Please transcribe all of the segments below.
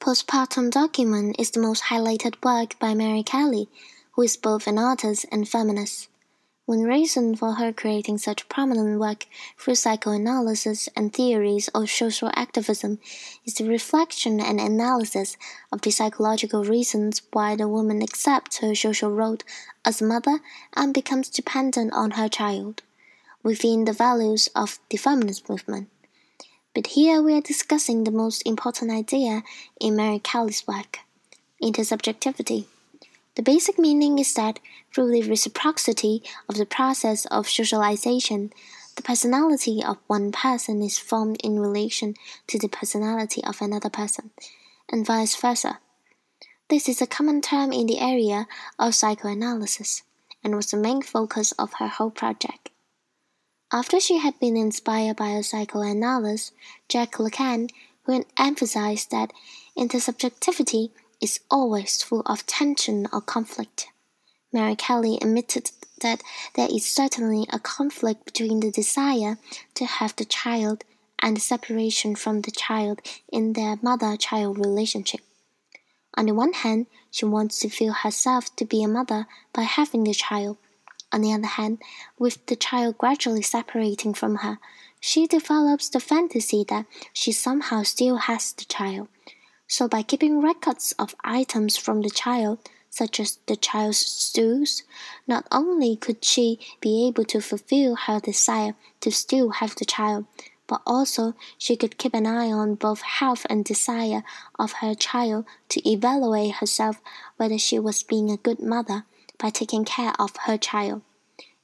Postpartum Document is the most highlighted work by Mary Kelly, who is both an artist and feminist. One reason for her creating such prominent work through psychoanalysis and theories of social activism is the reflection and analysis of the psychological reasons why the woman accepts her social role as a mother and becomes dependent on her child, within the values of the feminist movement. But here we are discussing the most important idea in Mary Kelly's work, intersubjectivity. The basic meaning is that through the reciprocity of the process of socialization, the personality of one person is formed in relation to the personality of another person, and vice versa. This is a common term in the area of psychoanalysis, and was the main focus of her whole project. After she had been inspired by a psychoanalyst, Jacques Lacan, who emphasized that intersubjectivity is always full of tension or conflict, Mary Kelly admitted that there is certainly a conflict between the desire to have the child and the separation from the child in their mother-child relationship. On the one hand, she wants to feel herself to be a mother by having the child. On the other hand, with the child gradually separating from her, she develops the fantasy that she somehow still has the child. So by keeping records of items from the child, such as the child's stools, not only could she be able to fulfill her desire to still have the child, but also she could keep an eye on both health and desire of her child to evaluate herself whether she was being a good mother by taking care of her child.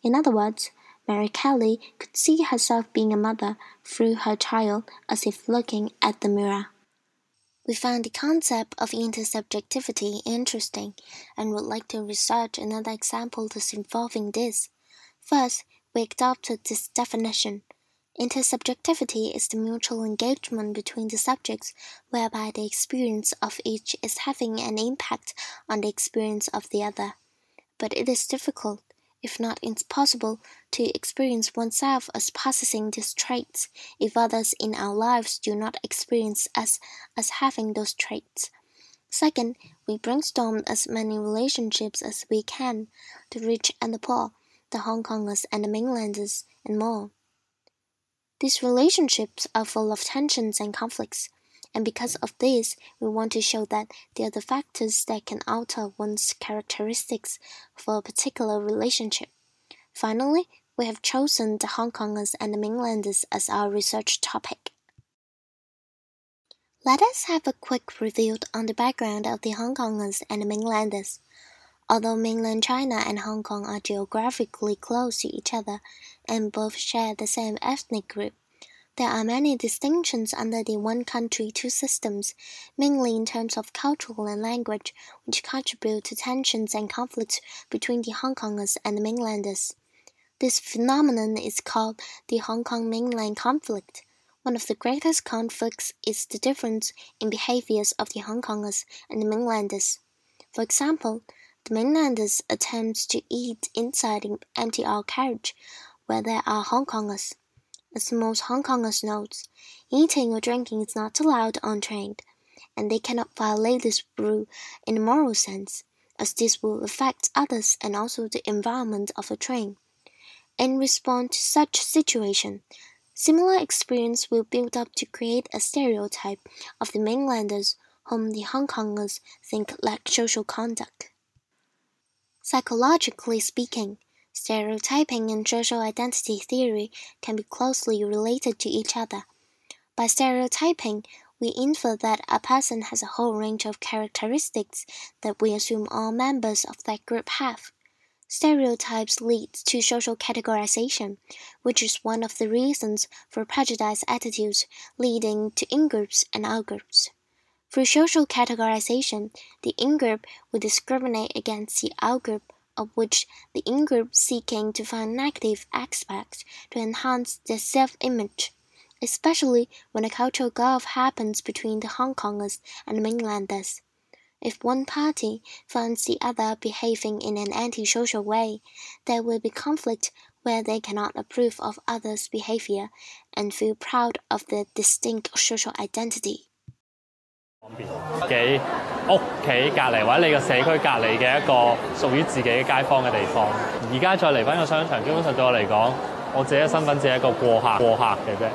In other words, Mary Kelly could see herself being a mother through her child as if looking at the mirror. We found the concept of intersubjectivity interesting and would like to research another example that's involving this. First, we adopted this definition. Intersubjectivity is the mutual engagement between the subjects whereby the experience of each is having an impact on the experience of the other. But it is difficult, if not impossible, to experience oneself as possessing these traits if others in our lives do not experience us as having those traits. Second, we brainstormed as many relationships as we can, the rich and the poor, the Hong Kongers and the mainlanders, and more. These relationships are full of tensions and conflicts, and because of this, we want to show that they are the factors that can alter one's characteristics for a particular relationship. Finally, we have chosen the Hong Kongers and the mainlanders as our research topic. Let us have a quick review on the background of the Hong Kongers and the mainlanders. Although mainland China and Hong Kong are geographically close to each other and both share the same ethnic group, there are many distinctions under the one country, two systems, mainly in terms of cultural and language, which contribute to tensions and conflicts between the Hong Kongers and the mainlanders. This phenomenon is called the Hong Kong mainland conflict. One of the greatest conflicts is the difference in behaviors of the Hong Kongers and the mainlanders. For example, the mainlanders attempt to eat inside the empty out carriage, where there are Hong Kongers. As most Hong Kongers know, eating or drinking is not allowed on train, and they cannot violate this rule in a moral sense, as this will affect others and also the environment of the train. In response to such situation, similar experience will build up to create a stereotype of the mainlanders whom the Hong Kongers think lack social conduct. Psychologically speaking, stereotyping and social identity theory can be closely related to each other. By stereotyping, we infer that a person has a whole range of characteristics that we assume all members of that group have. Stereotypes lead to social categorization, which is one of the reasons for prejudiced attitudes leading to in-groups and out-groups. Through social categorization, the in-group will discriminate against the out-group, of which the in-group seeking to find negative aspects to enhance their self-image, especially when a cultural gulf happens between the Hong Kongers and the mainlanders. If one party finds the other behaving in an antisocial way, there will be conflict where they cannot approve of others' behavior and feel proud of their distinct social identity. 己屋企隔離或者你個社區隔離嘅一個屬於自己嘅街坊嘅地方。而家再嚟返個商場，基本上對我嚟講，我自己嘅身份只係一個過客嘅啫。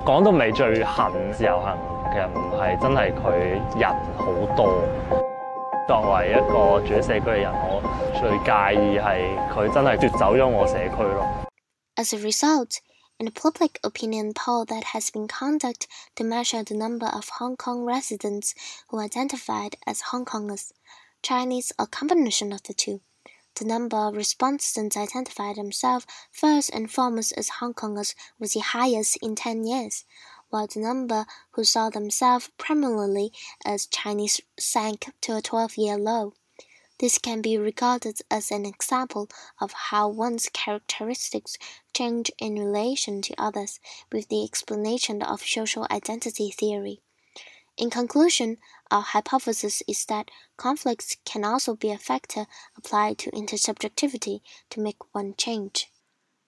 講到尾最恨自由行嘅唔係真係佢人好多。作為一個住喺社區嘅人，我最介意係佢真係奪走咗我社區咯。As a result, in a public opinion poll that has been conducted to measure the number of Hong Kong residents who identified as Hong Kongers, Chinese or combination of the two, the number of respondents identified themselves first and foremost as Hong Kongers was the highest in 10 years, while the number who saw themselves primarily as Chinese sank to a 12-year low. This can be regarded as an example of how one's characteristics change in relation to others with the explanation of social identity theory. In conclusion, our hypothesis is that conflicts can also be a factor applied to intersubjectivity to make one change.